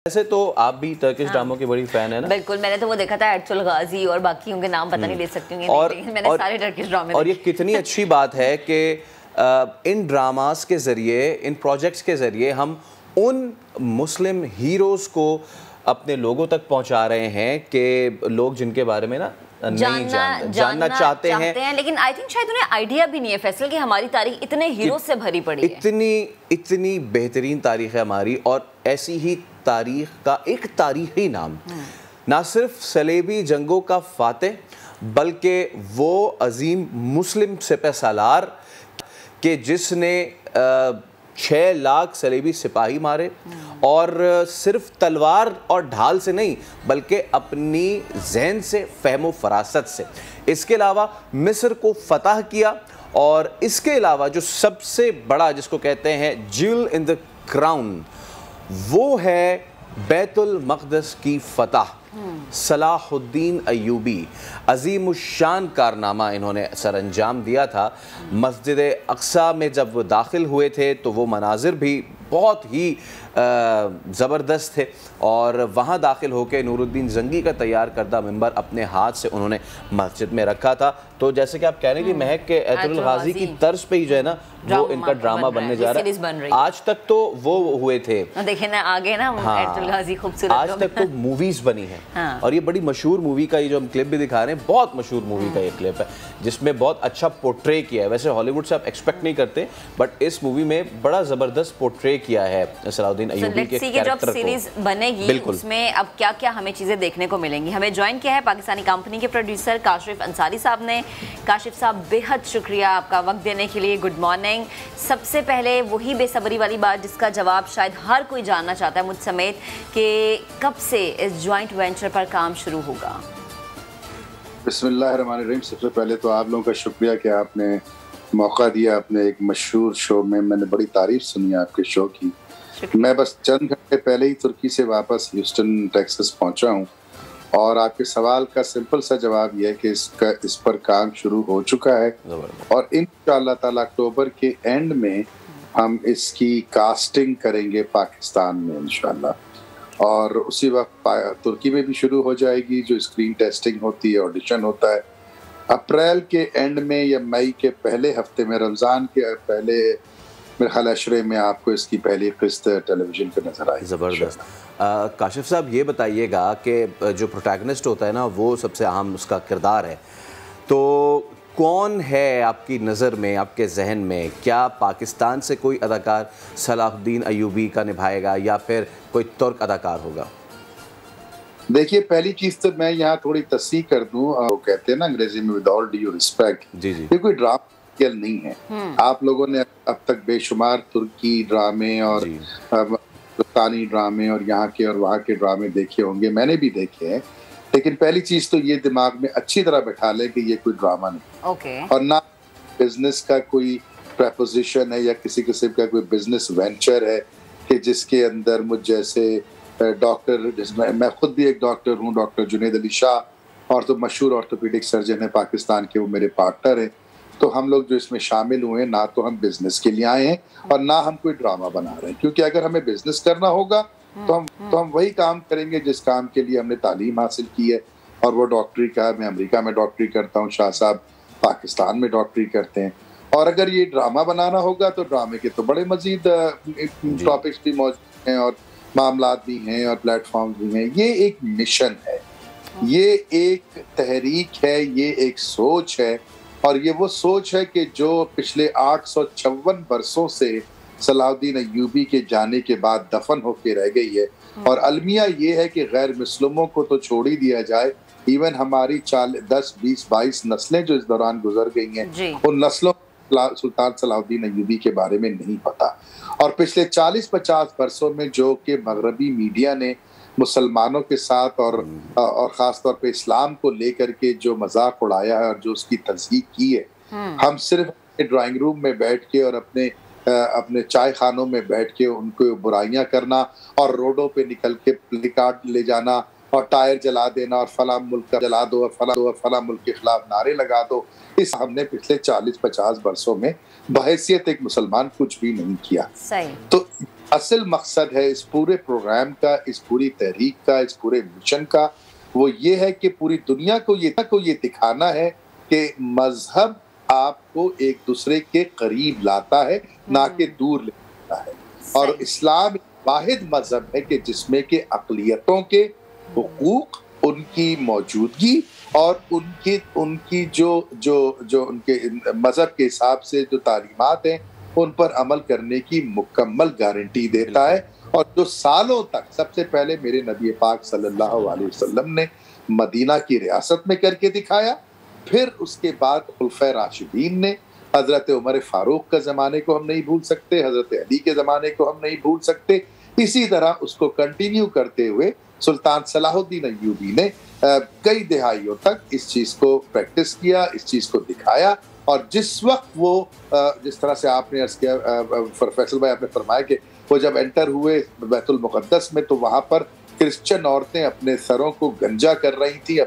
वैसे तो आप भी टर्किश ड्रामों की बड़ी फैन है ना? बिल्कुल, मैंने तो वो देखा था एटुल गाजी और बाकी उनके नाम पता नहीं ले सकती हूँ, लेकिन मैंने सारे टर्किश ड्रामे और ये कितनी अच्छी बात है कि इन ड्रामास के ज़रिए, इन प्रोजेक्ट्स के ज़रिए हम उन मुस्लिम हीरोज़ को अपने लोगों तक पहुंचा रहे हैं कि लोग जिनके बारे में ना नहीं जानना चाहते हैं, लेकिन आई थिंक शायद उन्हें आइडिया भी नहीं है फैसल कि हमारी तारीख इतने हीरो से भरी पड़ी है। इतनी बेहतरीन तारीख है हमारी, और ऐसी ही तारीख का एक तारीखी नाम, ना सिर्फ सलेबी जंगों का फातेह बल्कि वो अजीम मुस्लिम सिपह सालार के जिसने 6 लाख सलेबी सिपाही मारे, और सिर्फ तलवार और ढाल से नहीं बल्कि अपनी जहन से, फ़हम फरासत से। इसके अलावा मिस्र को फतह किया, और इसके अलावा जो सबसे बड़ा जिसको कहते हैं ज्यूल इन द क्राउन, वो है बैतुल मक़दस की फतह। सलाहुद्दीन अय्यूबी अज़ीमुश्शान कारनामा इन्होंने सरअंजाम दिया था। मस्जिद अक्सा में जब वो दाखिल हुए थे तो वो मनाजिर भी बहुत ही ज़बरदस्त थे, और वहाँ दाखिल होकर नूरुद्दीन जंगी का तैयार करदा मिंबर अपने हाथ से उन्होंने मस्जिद में रखा था। तो जैसे कि आप कह रही थी महक के एतुल गाजी की तर्ज पे ही जो है ना वो इनका ड्रामा बनने जा रहा है। आज तक तो वो हुए थे, देखे ना आगे ना एतुल गाजी खूबसूरत, आज तक तो मूवीज बनी है। हाँ। और ये बड़ी मशहूर मूवी का ये जो हम क्लिप भी दिखा रहे हैं, बहुत मशहूर मूवी का ये क्लिप है जिसमें बहुत अच्छा पोर्ट्रे किया है। वैसे हॉलीवुड से आप एक्सपेक्ट नहीं करते, बट इस मूवी में बड़ा जबरदस्त पोर्ट्रे किया है सलाहुद्दीन अय्यूबी के कैरेक्टर को। सीरीज बनेगी उसमें अब क्या क्या हमें चीजें देखने को मिलेंगी। हमें ज्वाइन किया है पाकिस्तानी कंपनी के प्रोड्यूसर काशिफ अंसारी साहब ने। काशिफ साहब बेहद शुक्रिया आपका वक्त देने के लिए, गुड मॉर्निंग। सबसे पहले वही बेसब्री वाली बात जिसका जवाब शायद हर कोई जानना चाहता है मुझ समेत, कि कब से इस ज्वाइंट वेंचर पर काम शुरू होगा? बिस्मिल्लाहिर्रहमानिर्रहीम। सबसे पहले तो आप लोगों का शुक्रिया कि आपने मौका दिया। अपने एक मशहूर शो में मैंने बड़ी तारीफ सुनी आपके शो की। मैं बस चंद घंटे पहले ही तुर्की से वापस ह्यूस्टन टेक्सास पहुंचा हूं, और आपके सवाल का सिंपल सा जवाब यह है कि इस पर काम शुरू हो चुका है, और इंशाअल्लाह ताला अक्टूबर के एंड में हम इसकी कास्टिंग करेंगे पाकिस्तान में इंशाअल्लाह, और उसी वक्त तुर्की में भी शुरू हो जाएगी जो स्क्रीन टेस्टिंग होती है, ऑडिशन होता है। अप्रैल के एंड में या मई के पहले हफ्ते में, रमज़ान के पहले मेरे ख्याल अशरे में आपको इसकी पहली किस्त टेलीविजन पे नजर आई। ज़बरदस्त। काशिफ साहब ये बताइएगा कि जो प्रोटैगनिस्ट होता है ना वो सबसे अहम उसका किरदार है, तो कौन है आपकी नज़र में, आपके जहन में? क्या पाकिस्तान से कोई अदाकार सलाहुद्दीन अय्यूबी का निभाएगा या फिर कोई तुर्क अदाकार होगा? देखिए, पहली चीज तो मैं यहाँ थोड़ी तस्सीह कर दूं, वो कहते हैं ना अंग्रेजी में विद ऑल ड्यू रिस्पेक्ट, ये कोई ड्रामा नहीं है। आप लोगों ने अब तक बेशुमार तुर्की ड्रामे और पाकिस्तानी ड्रामे और यहाँ के और वहाँ के ड्रामे देखे होंगे, मैंने भी देखे हैं, लेकिन पहली चीज तो ये दिमाग में अच्छी तरह बैठा ले कि ये कोई ड्रामा नहीं, और ना बिजनेस का कोई प्रपोजिशन है या किसी किस्म का कोई बिजनेस वेंचर है कि जिसके अंदर मुझ जैसे डॉक्टर, मैं खुद भी एक डॉक्टर हूँ, डॉक्टर जुनैद अली शाह, और तो मशहूर ऑर्थोपेडिक सर्जन है पाकिस्तान के, वो मेरे पार्टनर हैं। तो हम लोग जो इसमें शामिल हुए, ना तो हम बिजनेस के लिए आए हैं और ना हम कोई ड्रामा बना रहे हैं, क्योंकि अगर हमें बिजनेस करना होगा तो हम वही काम करेंगे जिस काम के लिए हमने तालीम हासिल की है, और वो डॉक्टरी का। मैं अमेरिका में डॉक्टरी करता हूँ, शाह साहब पाकिस्तान में डॉक्टरी करते हैं। और अगर ये ड्रामा बनाना होगा तो ड्रामे के तो बड़े मजीद टॉपिक्स भी मौजूद हैं और मामलात भी हैं और प्लेटफॉर्म भी हैं। ये एक मिशन है, ये एक तहरीक है, ये एक सोच है, और ये वो सोच है कि जो पिछले 856 वर्षों से सलाहुद्दीन अय्यूबी के जाने के बाद दफन होके रह गई है। और अलमिया ये है कि गैर मुस्लिमों को तो छोड़ ही दिया जाए, इवन हमारी 10, 20, 22 नस्लें जो इस दौरान गुजर गई हैं, उन नस्लों सुल्तान सलाहुद्दीन अय्यूबी के बारे में नहीं पता। और पिछले 40-50 वर्षों में जो कि मगरबी मीडिया ने मुसलमानों के साथ और ख़ास तौर पे इस्लाम को लेकर के जो मजाक उड़ाया है और जो उसकी तस्दीक की है, हम सिर्फ ड्राइंग रूम में बैठ के और अपने चाय खानों में बैठ के उनको बुराइयां करना और रोडों पे निकल के प्लेकार्ड ले जाना और टायर जला देना और फला मुल्क का जला दो और फला मुल्क के खिलाफ नारे लगा दो, इस हमने पिछले 40-50 वर्षों में बहैसियत एक मुसलमान कुछ भी नहीं किया। सही। तो असल मकसद है इस पूरे प्रोग्राम का, इस पूरी तहरीक का, इस पूरे मिशन का, वो ये है कि पूरी दुनिया को ये दिखाना है कि मजहब आपको एक दूसरे के करीब लाता है, ना कि दूर ले जाता है। और इस्लाम वाहिद मजहब है कि जिसमें के अक़लियतों के हुकूक, उनकी मौजूदगी और उनकी जो उनके मजहब के हिसाब से जो तालीमात हैं उन पर अमल करने की मुकम्मल गारंटी देता है। और जो सालों तक सबसे पहले मेरे नबी पाक सल्लल्लाहु अलैहि वसल्लम ने मदीना की रियासत में करके दिखाया, फिर उसके बाद खुलफाए राशिदीन ने, हजरत उमर फारूक का ज़माने को हम नहीं भूल सकते, हजरत अली के ज़माने को हम नहीं भूल सकते, इसी तरह उसको कंटिन्यू करते हुए सुल्तान सलाहुद्दीन अय्यूबी ने कई दिहाइयों तक इस चीज़ को प्रैक्टिस किया, इस चीज़ को दिखाया। और जिस वक्त वो जिस तरह से आपने अर्ज़ किया फैसल भाई, आपने फरमाया कि वो जब एंटर हुए बैतुल मुक़द्दस में, तो वहाँ पर क्रिश्चियन औरतें अपने सरों को गंजा कर रही थी,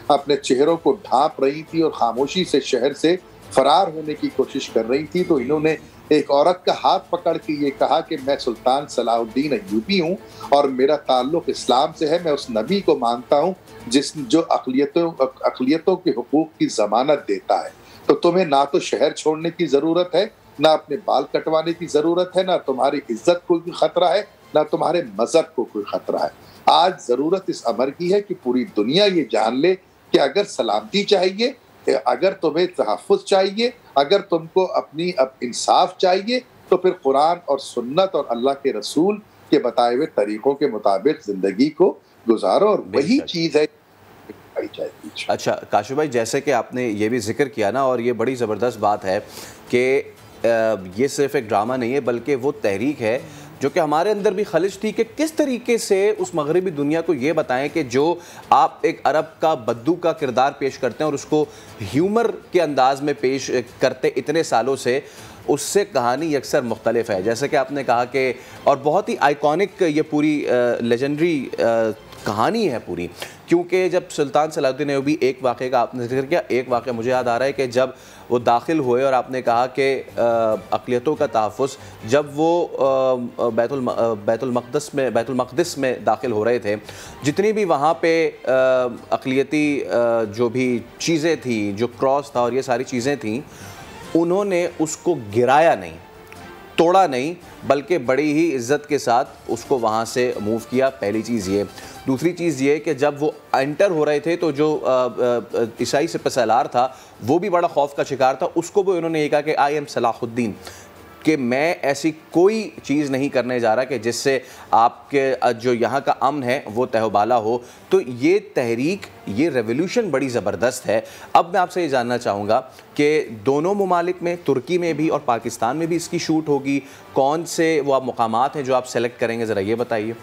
अपने चेहरों को ढांप रही थी और खामोशी से शहर से फरार होने की कोशिश कर रही थी। तो इन्होंने एक औरत का हाथ पकड़ के ये कहा कि मैं सुल्तान सलाहुद्दीन अय्यूबी हूँ और मेरा ताल्लुक इस्लाम से है, मैं उस नबी को मानता हूँ जो अक़लियतों के हुकूक की ज़मानत देता है। तो तुम्हें ना तो शहर छोड़ने की ज़रूरत है, ना अपने बाल कटवाने की ज़रूरत है, ना तुम्हारी इज्जत को कोई खतरा है, ना तुम्हारे मजहब को कोई खतरा है। आज ज़रूरत इस अमर की है कि पूरी दुनिया ये जान ले कि अगर सलामती चाहिए, अगर तुम्हें तहफ़्फ़ुज़ चाहिए, अगर तुमको अपनी इंसाफ चाहिए, तो फिर कुरान और सुन्नत और अल्लाह के रसूल के बताए हुए तरीक़ों के मुताबिक ज़िंदगी को गुजारो, और वही चीज़ है। अच्छा काशिफ भाई, जैसे कि आपने ये भी जिक्र किया ना, और ये बड़ी ज़बरदस्त बात है कि ये सिर्फ़ एक ड्रामा नहीं है बल्कि वो तहरीक है जो कि हमारे अंदर भी खलिश थी कि किस तरीके से उस मगरबी दुनिया को ये बताएं कि जो आप एक अरब का बद्दू का किरदार पेश करते हैं और उसको ह्यूमर के अंदाज में पेश करते इतने सालों से, उससे कहानी अक्सर मुख्तलिफ है। जैसे कि आपने कहा कि और बहुत ही आइकॉनिक ये पूरी लेजेंडरी कहानी है पूरी, क्योंकि जब सुल्तान सलाहुद्दीन अय्यूबी, एक वाक़े का आपने जिक्र किया, एक वाक़ा मुझे याद आ रहा है कि जब वो दाखिल हुए और आपने कहा कि अक़लियतों का तहफ़्फ़ुज़, जब वो बैतुल मक़दिस में दाखिल हो रहे थे, जितनी भी वहाँ पे अक़लियती जो भी चीज़ें थी, जो क्रॉस था और ये सारी चीज़ें थीं, उन्होंने उसको गिराया नहीं, तोड़ा नहीं, बल्कि बड़ी ही इज़्ज़त के साथ उसको वहाँ से मूव किया। पहली चीज़ ये। दूसरी चीज़ ये कि जब वो एंटर हो रहे थे तो जो ईसाई सिपहसालार था वो भी बड़ा खौफ का शिकार था, उसको भी उन्होंने ये कहा कि आई एम सलाहुद्दीन, कि मैं ऐसी कोई चीज़ नहीं करने जा रहा कि जिससे आपके जो यहाँ का अमन है वो तहबाला हो। तो ये तहरीक, ये रेवोल्यूशन बड़ी ज़बरदस्त है। अब मैं आपसे ये जानना चाहूँगा कि दोनों ममालिक में, तुर्की में भी और पाकिस्तान में भी इसकी शूट होगी, कौन से वो आप मुकामात हैं जो आप सेलेक्ट करेंगे, ज़रा ये बताइए।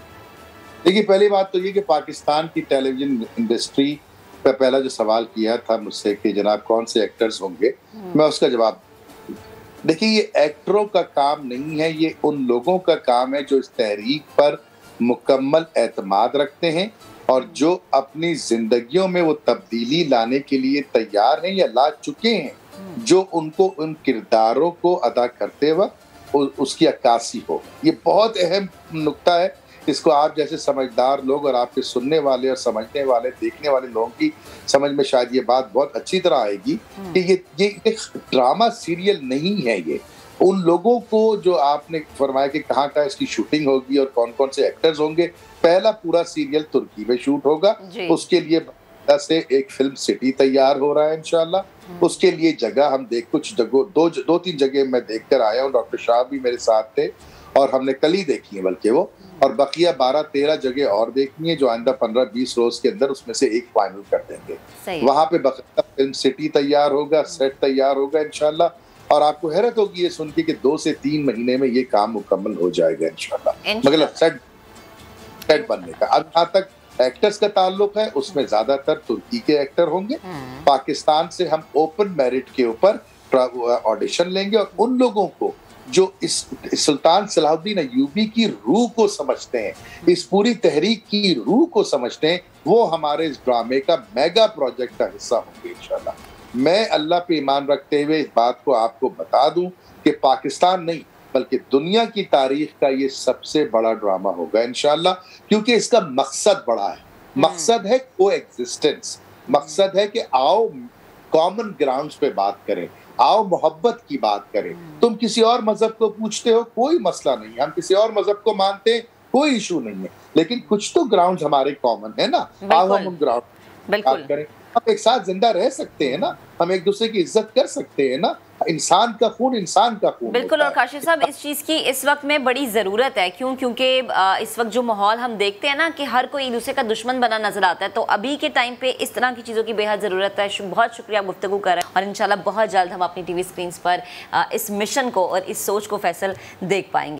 देखिए, पहली बात तो ये कि पाकिस्तान की टेलीविज़न इंडस्ट्री का पहला जो सवाल किया था मुझसे कि जनाब कौन से एक्टर्स होंगे, मैं उसका जवाब, देखिए ये एक्टरों का काम नहीं है, ये उन लोगों का काम है जो इस तहरीक पर मुकम्मल एतमाद रखते हैं और जो अपनी जिंदगियों में वो तब्दीली लाने के लिए तैयार हैं या ला चुके हैं, जो उनको उन किरदारों को अदा करते वक्त उसकी अक्कासी हो। ये बहुत अहम नुक्ता है, इसको आप जैसे समझदार लोग और आपके सुनने वाले और समझने वाले, देखने वाले लोगों की समझ में शायद ये बात बहुत अच्छी तरह आएगी कि ये एक ड्रामा सीरियल नहीं है। ये उन लोगों को जो आपने फरमाया कि कहाँ कहाँ इसकी शूटिंग होगी और कौन कौन से एक्टर्स होंगे, पहला पूरा सीरियल तुर्की में शूट होगा। उसके लिए से एक फिल्म सिटी तैयार हो रहा है इंशाल्लाह। उसके लिए जगह हम कुछ जगह दो तीन जगह मैं देख कर आया हूँ, डॉक्टर शाह भी मेरे साथ थे और हमने कल ही देखी है बल्कि वो, और बकिया 12-13 जगह और देखनी है जो आइंदा 15-20 रोज के अंदर उसमें से एक फाइनल कर देंगे। वहां पे बकिया फिल्म सिटी तैयार होगा, सेट तैयार होगा इंशाल्लाह, और आपको हैरत होगी ये सुन के कि 2 से 3 महीने में ये काम मुकम्मल हो जाएगा इंशाल्लाह, मतलब सेट बनने का। अब जहाँ तक एक्टर्स का ताल्लुक है उसमें ज्यादातर तुर्की के एक्टर होंगे। पाकिस्तान से हम ओपन मेरिट के ऊपर ऑडिशन लेंगे और उन लोगों को जो इस सुल्तान सलाहुद्दीन अय्यूबी की रूह को समझते हैं, इस पूरी तहरीक की रूह को समझते हैं, वो हमारे इस ड्रामे का मेगा प्रोजेक्ट का हिस्सा होंगे इंशाल्लाह। मैं अल्लाह पे ईमान रखते हुए इस बात को आपको बता दूं कि पाकिस्तान नहीं, बल्कि दुनिया की तारीख का ये सबसे बड़ा ड्रामा होगा इंशाल्लाह, क्योंकि इसका मकसद बड़ा है। मकसद है कोएग्जिस्टेंस, मकसद है कि आओ कॉमन ग्राउंड्स पे बात करें, आओ मोहब्बत की बात करें। तुम किसी और मजहब को पूछते हो, कोई मसला नहीं है, हम किसी और मजहब को मानते हैं, कोई इशू नहीं है, लेकिन कुछ तो ग्राउंड्स हमारे कॉमन है ना, आओ हम उन ग्राउंड बात करें। हम एक साथ जिंदा रह सकते हैं ना, हम एक दूसरे की इज्जत कर सकते हैं ना, इंसान का खून इंसान का खून। बिल्कुल। और काशिफ साहब, इस चीज़ की इस वक्त में बड़ी ज़रूरत है, क्योंकि इस वक्त जो माहौल हम देखते हैं ना कि हर कोई एक दूसरे का दुश्मन बना नजर आता है, तो अभी के टाइम पे इस तरह की चीज़ों की बेहद ज़रूरत है। बहुत शुक्रिया गुफ्तगू कर रहे हैं, और इंशाल्लाह बहुत जल्द हम अपनी टीवी स्क्रीन पर इस मिशन को और इस सोच को फैसल देख पाएंगे।